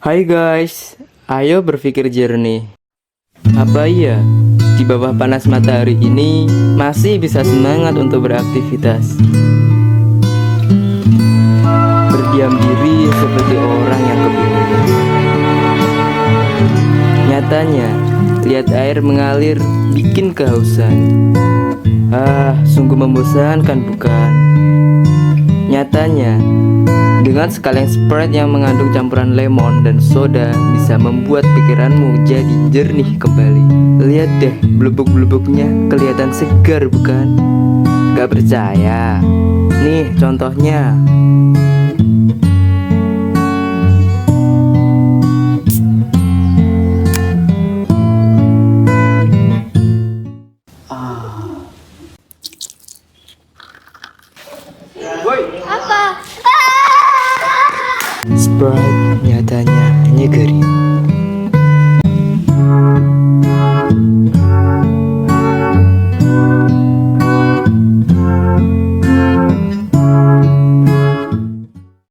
Hai guys, ayo berpikir jernih. Apa iya, di bawah panas matahari ini masih bisa semangat untuk beraktivitas? Berdiam diri seperti orang yang kebingungan. Nyatanya, lihat air mengalir bikin kehausan. Sungguh membosankan bukan? Nyatanya, dengan sekalian Sprite yang mengandung campuran lemon dan soda bisa membuat pikiranmu jadi jernih kembali. Lihat deh, blubuk-blubuknya kelihatan segar bukan? Gak percaya? Nih contohnya. Apa? Sprite nyatanya nyegerin.